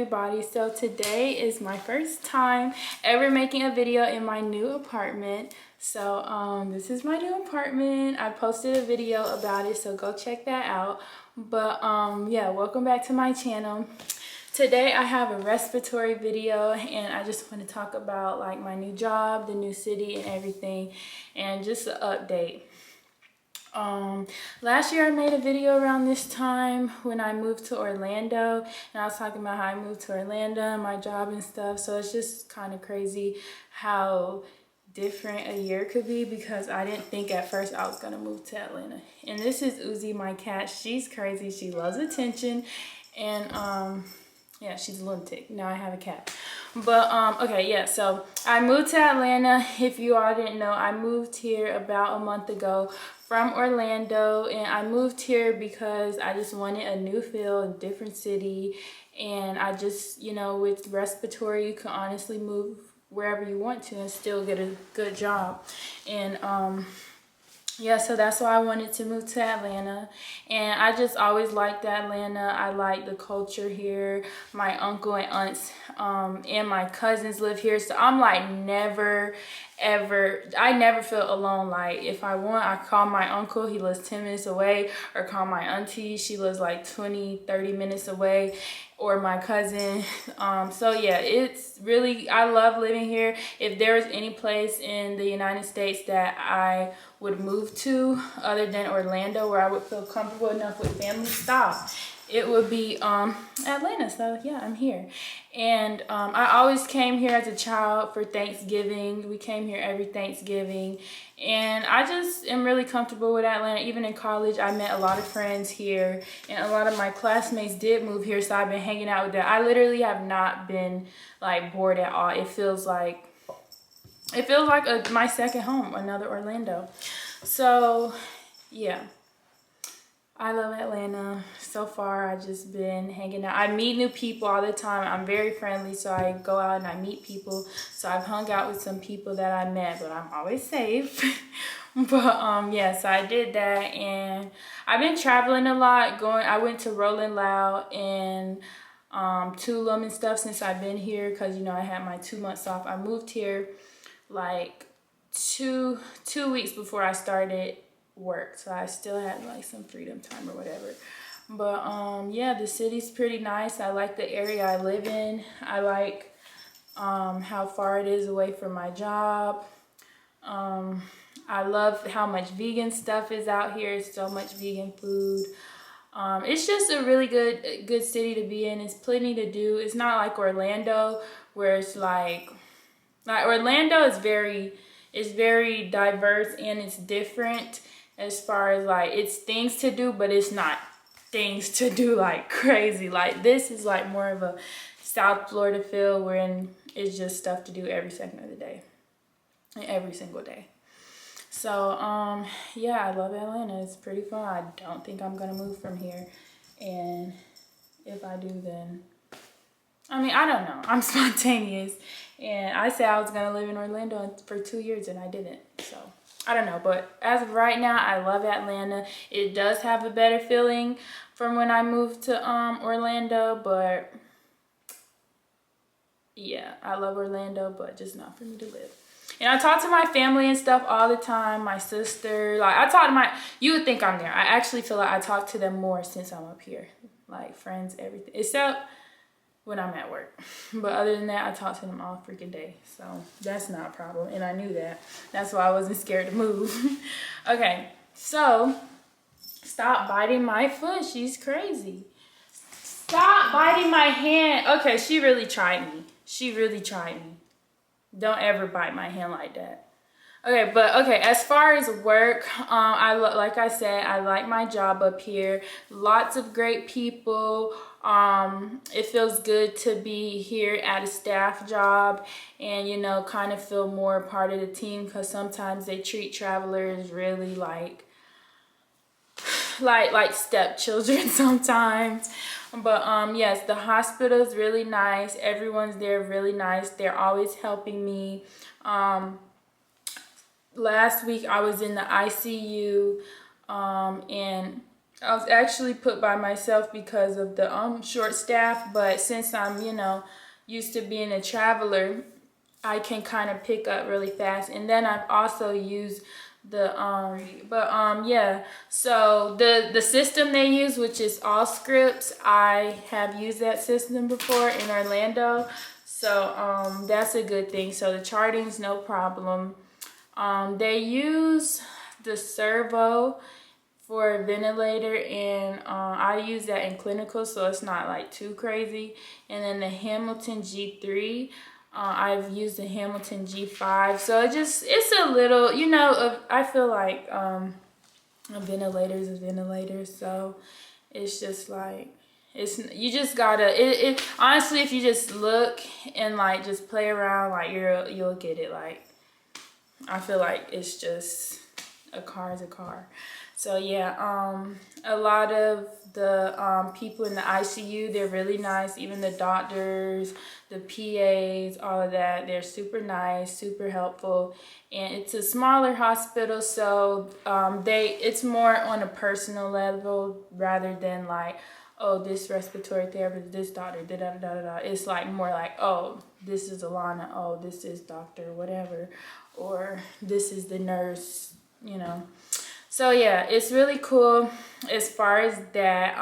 everybody. So today is my first time ever making a video in my new apartment. So this is my new apartment. I posted a video about it, so go check that out. But yeah, welcome back to my channel. Today I have a respiratory video, and I just want to talk about like my new job, the new city and everything, and just an update. Last year I made a video around this time when I moved to Orlando, and I was talking about how I moved to Orlando, my job and stuff. So it's just kind of crazy how different a year could be, because I didn't think at first I was gonna move to Atlanta. And this is Uzi, my cat. She's crazy. She loves attention, and yeah, she's a lunatic. Now I have a cat. But okay, yeah, so I moved to Atlanta. If you all didn't know, I moved here about a month ago from Orlando, and I moved here because I just wanted a new feel, a different city. And I just, you know, with respiratory, you can honestly move wherever you want to and still get a good job. And yeah, so that's why I wanted to move to Atlanta. And I just always liked Atlanta. I like the culture here. My uncle and aunts and my cousins live here. So I'm like I never feel alone. Like if I want, I call my uncle, he lives 10 minutes away, or call my auntie, she lives like 20-30 minutes away, or my cousin. So yeah, it's really, I love living here. If there was any place in the United States that I would move to other than Orlando where I would feel comfortable enough with family stuff, it would be Atlanta. So yeah, I'm here. And I always came here as a child for Thanksgiving. We came here every Thanksgiving, and I just am really comfortable with Atlanta. Even in college, I met a lot of friends here, and a lot of my classmates did move here, so I've been hanging out with them. I literally have not been like bored at all. It feels like my second home, another Orlando. So yeah, I love Atlanta. So far, I've just been hanging out. I meet new people all the time. I'm very friendly, so I go out and I meet people. So I've hung out with some people that I met, but I'm always safe. But yeah, so I did that, and I've been traveling a lot. I went to Rolling Loud and Tulum and stuff since I've been here, because you know I had my 2 months off. I moved here like two weeks before I started work, so I still had like some freedom time or whatever. But yeah, the city's pretty nice. I like the area I live in. I like how far it is away from my job. I love how much vegan stuff is out here. So much vegan food. It's just a really good city to be in. It's plenty to do. It's not like Orlando, where it's like Orlando is very diverse, and it's different as far as like it's things to do, but it's not things to do like crazy. Like this is like more of a South Florida feel, wherein it's just stuff to do every second of the day and every single day. So yeah, I love Atlanta. It's pretty fun. I don't think I'm gonna move from here, and if I do, then I mean, I don't know. I'm spontaneous, and I said I was gonna live in Orlando for 2 years, and I didn't. So I don't know, but as of right now, I love Atlanta. It does have a better feeling from when I moved to Orlando, but yeah, I love Orlando, but just not for me to live. And I talk to my family and stuff all the time. My sister, like I talk to you would think I'm there. I actually feel like I talk to them more since I'm up here, like friends, everything, except when I'm at work. But other than that, I talk to them all freaking day. So that's not a problem. And I knew that. That's why I wasn't scared to move. Okay, so stop biting my foot. She's crazy. Stop biting my hand. Okay, she really tried me. She really tried me. Don't ever bite my hand like that. Okay, but okay, as far as work, like I said, I like my job up here. Lots of great people. It feels good to be here at a staff job, and you know, kind of feel more part of the team, because sometimes they treat travelers really like stepchildren sometimes. But yes, the hospital is really nice. Everyone's there really nice. They're always helping me. Last week I was in the ICU, and I was actually put by myself because of the short staff, but since I'm, you know, used to being a traveler, I can kind of pick up really fast. And then I've also used the yeah, so the system they use, which is all scripts, I have used that system before in Orlando, so that's a good thing. So the charting's no problem. They use the servo for a ventilator, and I use that in clinical, so it's not like too crazy. And then the Hamilton G3, I've used the Hamilton G5, so it's a little, you know, I feel like a ventilator is a ventilator, so it's just like, you just gotta, it honestly, if you just look and like just play around, like you'll get it. Like, I feel like it's just, a car is a car. So yeah, a lot of the people in the ICU, they're really nice. Even the doctors, the PAs, all of that, they're super nice, super helpful. And it's a smaller hospital, so it's more on a personal level rather than like, oh, this respiratory therapist, this doctor, da da da da da. It's like more like, oh, this is Alana, oh, this is doctor, whatever, or this is the nurse, you know. So yeah, it's really cool as far as that.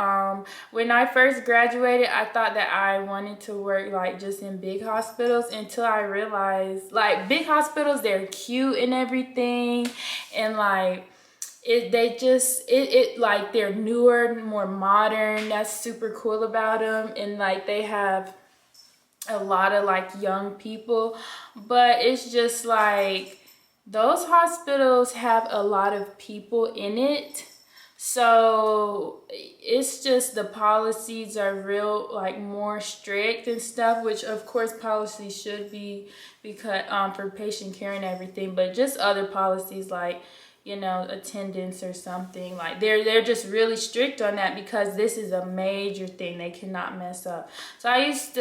When I first graduated, I thought that I wanted to work like just in big hospitals, until I realized like big hospitals, they're cute and everything, and like it like they're newer, more modern. That's super cool about them, and like they have a lot of like young people, but it's just like those hospitals have a lot of people in it, so it's just the policies are real like more strict and stuff, which of course policies should be, because for patient care and everything, but just other policies like, you know, attendance or something, like they're just really strict on that, because this is a major thing they cannot mess up. So I used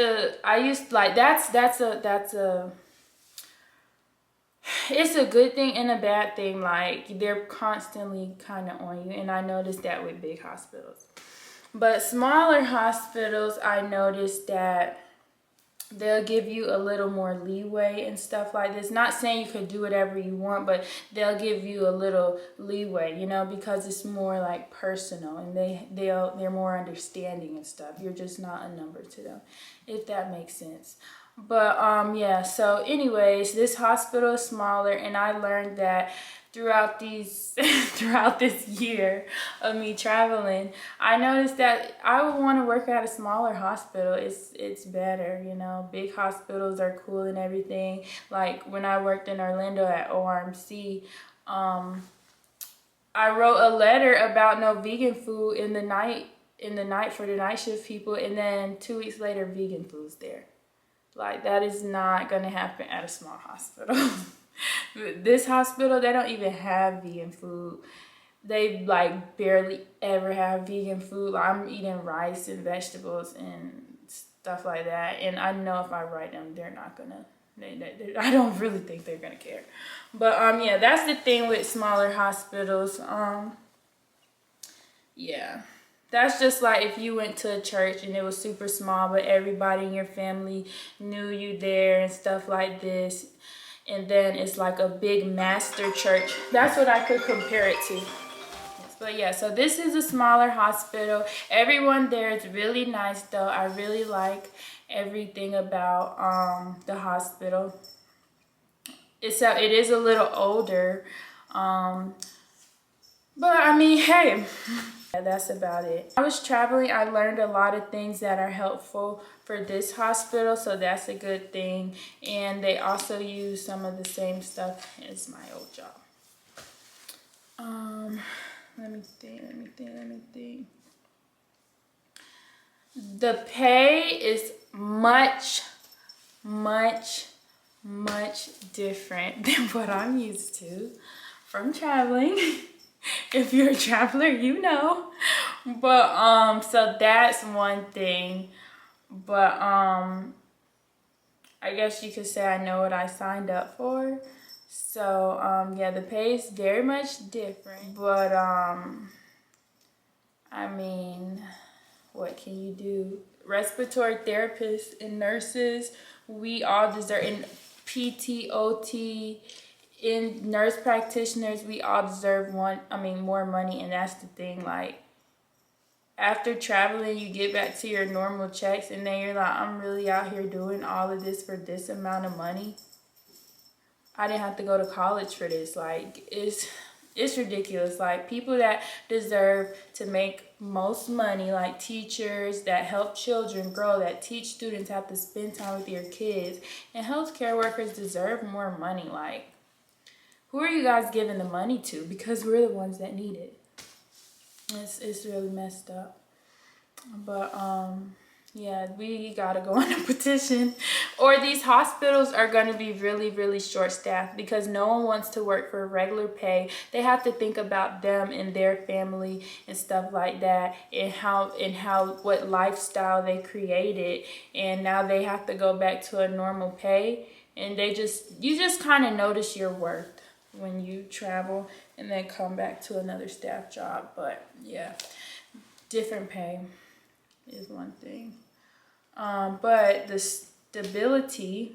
like that's a it's a good thing and a bad thing. Like they're constantly kind of on you, and I noticed that with big hospitals. But smaller hospitals, I noticed that they'll give you a little more leeway and stuff like this. Not saying you could do whatever you want, but they'll give you a little leeway, you know, because it's more like personal, and they're more understanding and stuff. You're just not a number to them, if that makes sense. But yeah, so anyways, this hospital is smaller, and I learned that throughout this year of me traveling, I noticed that I would want to work at a smaller hospital. It's better, you know. Big hospitals are cool and everything. Like when I worked in Orlando at ORMC, I wrote a letter about no vegan food in the night for the night shift people, and then 2 weeks later vegan food's there. Like, that is not gonna happen at a small hospital. This hospital, they don't even have vegan food. They like barely ever have vegan food. Like, I'm eating rice and vegetables and stuff like that, and I know if I write them, they're not gonna, I don't really think they're gonna care. But yeah, that's the thing with smaller hospitals. Yeah, that's just like if you went to a church and it was super small, but everybody in your family knew you there and stuff like this, and then it's like a big master church. That's what I could compare it to. But yeah, so this is a smaller hospital. Everyone there is really nice though. I really like everything about the hospital. Except it is a little older. But I mean, hey, that's about it. I was traveling, I learned a lot of things that are helpful for this hospital, so that's a good thing. And they also use some of the same stuff as my old job. Let me think. The pay is much different than what I'm used to from traveling. If you're a traveler, you know. But so that's one thing. But I guess you could say I know what I signed up for. So yeah, the pay is very much different, but I I mean, what can you do? Respiratory therapists and nurses, we all deserve, and PT, OT, in nurse practitioners, we all deserve more money. And that's the thing, like, after traveling, you get back to your normal checks, and then you're like, I'm really out here doing all of this for this amount of money. I didn't have to go to college for this. Like, it's ridiculous. Like, people that deserve to make most money, like teachers that help children grow, that teach students how to spend time with your kids, and healthcare workers deserve more money. Like, who are you guys giving the money to? Because we're the ones that need it. It's really messed up. But yeah, we gotta go on a petition, or these hospitals are gonna be really, really short staffed, because no one wants to work for regular pay. They have to think about them and their family and stuff like that, and what lifestyle they created, and now they have to go back to a normal pay, and you just kind of notice your worth when you travel and then come back to another staff job. But yeah, different pay is one thing. But the stability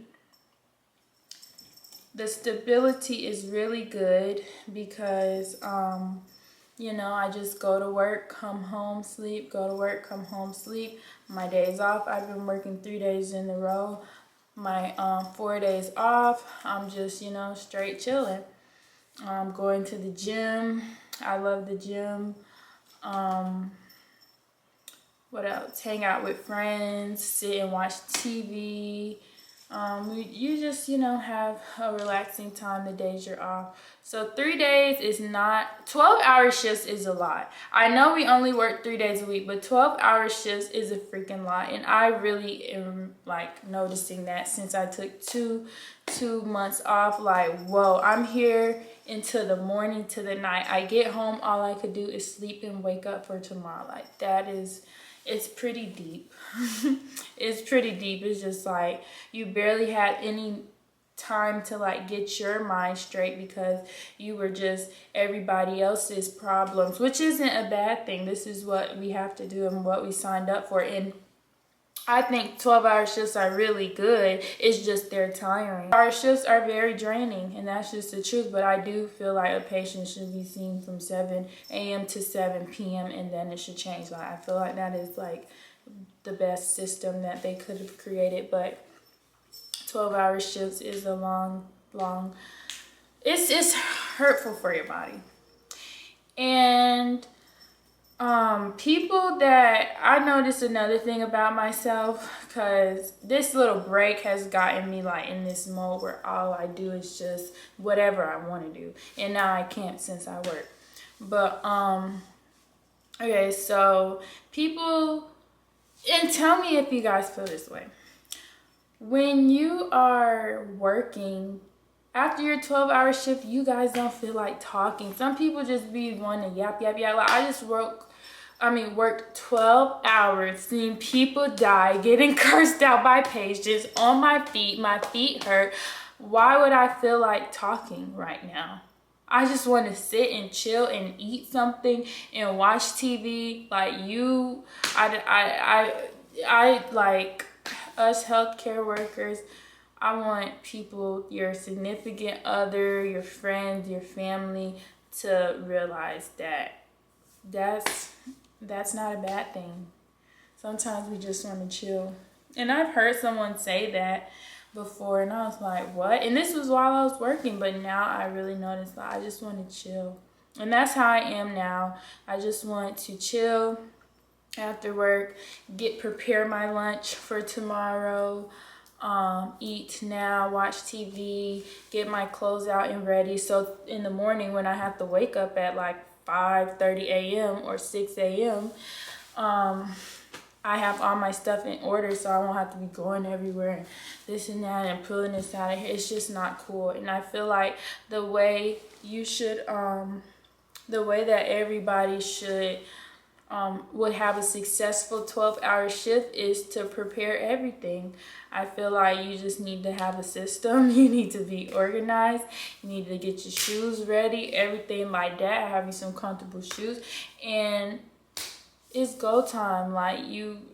is really good, because I just go to work, come home, sleep, go to work, come home, sleep. My days off, I've been working 3 days in a row. My 4 days off, I'm just straight chilling. Going to the gym. I love the gym. What else? Hang out with friends, sit and watch TV. You just, have a relaxing time the days you're off. So 3 days is not, 12-hour shifts is a lot. I know we only work 3 days a week, but 12-hour shifts is a freaking lot. And I really am like noticing that since I took two months off. Like, whoa, I'm here into the morning to the night. I get home, all I could do is sleep and wake up for tomorrow. Like, it's pretty deep. It's pretty deep. It's just like you barely had any time to like get your mind straight, because you were just everybody else's problems, which isn't a bad thing. This is what we have to do and what we signed up for. And I think 12-hour shifts are really good. It's just they're tiring. Our shifts are very draining, and that's just the truth. But I do feel like a patient should be seen from 7 a.m. to 7 p.m. and then it should change. Like, I feel like that is like the best system that they could have created. But 12-hour shifts is a long, it's hurtful for your body. And people that I noticed another thing about myself, because this little break has gotten me like in this mode where all I do is just whatever I want to do, and now I can't since I work. But okay, so people, and tell me if you guys feel this way. When you are working after your 12-hour shift, you guys don't feel like talking. Some people just be wanting to yap. Like, I just worked 12 hours, seeing people die, getting cursed out by patients on my feet hurt. Why would I feel like talking right now? I just want to sit and chill and eat something and watch TV. Like, I like us healthcare workers. I want people, your significant other, your friends, your family, to realize that that's not a bad thing. Sometimes we just want to chill. And I've heard someone say that before, and I was like, what? And this was while I was working, but now I really noticed that I just want to chill. And that's how I am now. I just want to chill after work, prepare my lunch for tomorrow, eat now, watch TV, get my clothes out and ready. So in the morning when I have to wake up at like 5:30 a.m. or 6 a.m., I have all my stuff in order, so I won't have to be going everywhere and this and that and pulling this out of here. It's just not cool. And I feel like the way that everybody should would have a successful 12-hour shift is to prepare everything. I feel like you just need to have a system. You need to be organized. You need to get your shoes ready, everything like that. Have you some comfortable shoes. And it's go time. Like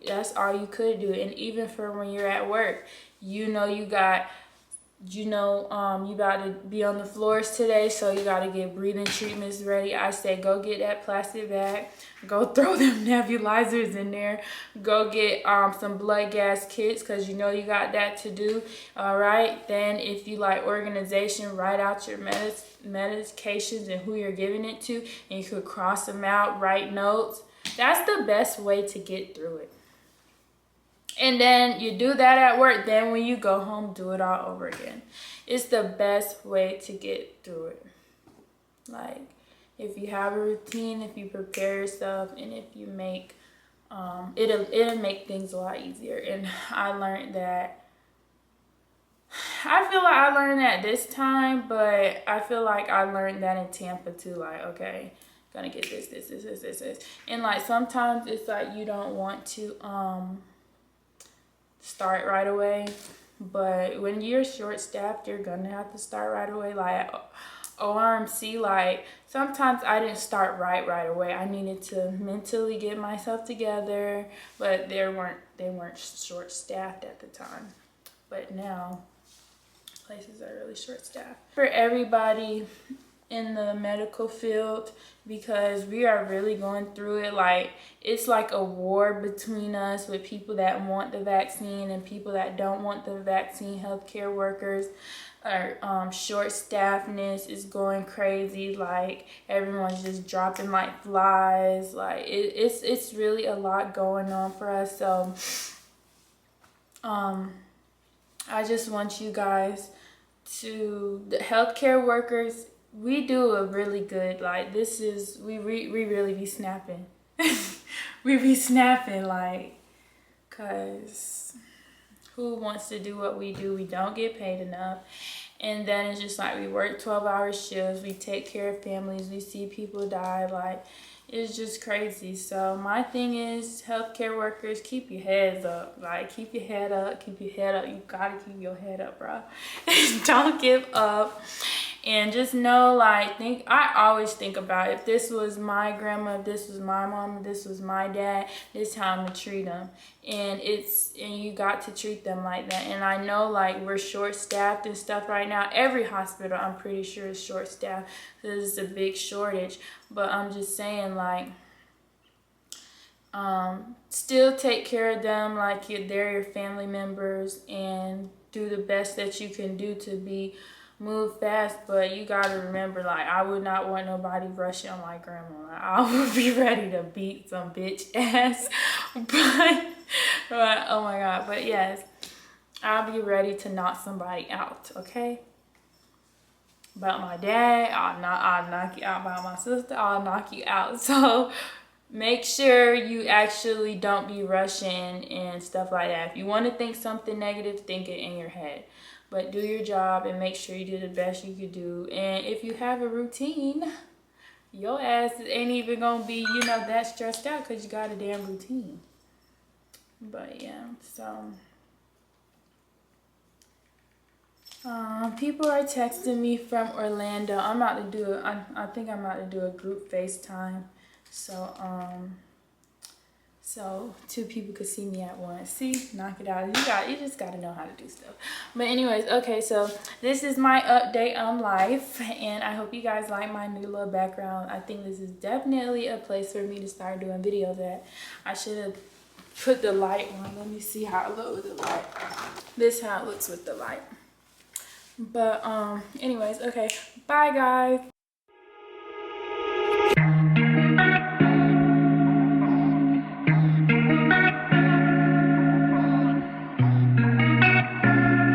that's all you could do. And even for when you're at work, you know you got you about to be on the floors today, so you got to get breathing treatments ready. I say go get that plastic bag, go throw them nebulizers in there, go get some blood gas kits, because you know you got that to do. All right, then if you like organization, write out your medications and who you're giving it to, and you could cross them out, write notes. That's the best way to get through it. And then you do that at work. Then when you go home, do it all over again. It's the best way to get through it. Like, if you have a routine, if you prepare yourself, and if you make, it'll make things a lot easier. And I learned that. I feel like I learned that this time, but I feel like I learned that in Tampa too. Like, okay, gonna get this. And like sometimes it's like you don't want to, start right away, but when you're short-staffed, you're gonna have to start right away. Like ORMC, like sometimes I didn't start right away. I needed to mentally get myself together, but they weren't short-staffed at the time. But now places are really short-staffed. For everybody in the medical field, because we are really going through it. Like, it's like a war between us, with people that want the vaccine and people that don't want the vaccine. Healthcare workers, our short staffness is going crazy. Like, everyone's just dropping like flies. Like, it's really a lot going on for us. So I just want you guys to, the healthcare workers, we do a really good, like, this is, we really be snapping. We be snapping, like, because who wants to do what we do? We don't get paid enough. And then it's just like we work 12-hour shifts, we take care of families, we see people die. Like, it's just crazy. So my thing is, healthcare workers, keep your heads up. Like, keep your head up, keep your head up. You gotta keep your head up, bro. Don't give up. And just know, like, I always think about, if this was my grandma, if this was my mom, if this was my dad, this is how I'm gonna treat them. And you got to treat them like that. And I know, like, we're short-staffed and stuff right now. Every hospital, I'm pretty sure, is short-staffed. There's a big shortage. But I'm just saying, like, still take care of them like they're your family members, and do the best that you can do to move fast. But you gotta remember, like, I would not want nobody rushing on my grandma. Like, I would be ready to beat some bitch ass. But oh my god. But yes, I'll be ready to knock somebody out, okay? About my dad, I'll knock you out. About my sister, I'll knock you out. So make sure you actually don't be rushing and stuff like that. If you want to think something negative, think it in your head. But do your job and make sure you do the best you could do. And if you have a routine, your ass ain't even gonna be, that stressed out, because you got a damn routine. But yeah, so people are texting me from Orlando. I'm about to do I think I'm about to do a group FaceTime. So 2 people could see me at once. See, knock it out. You just gotta know how to do stuff. But anyways, okay, so this is my update on life, and I hope you guys like my new little background. I think this is definitely a place for me to start doing videos at. I should have put the light on. Let me see how it looks with the light. This is how it looks with the light. But anyways, okay, bye guys.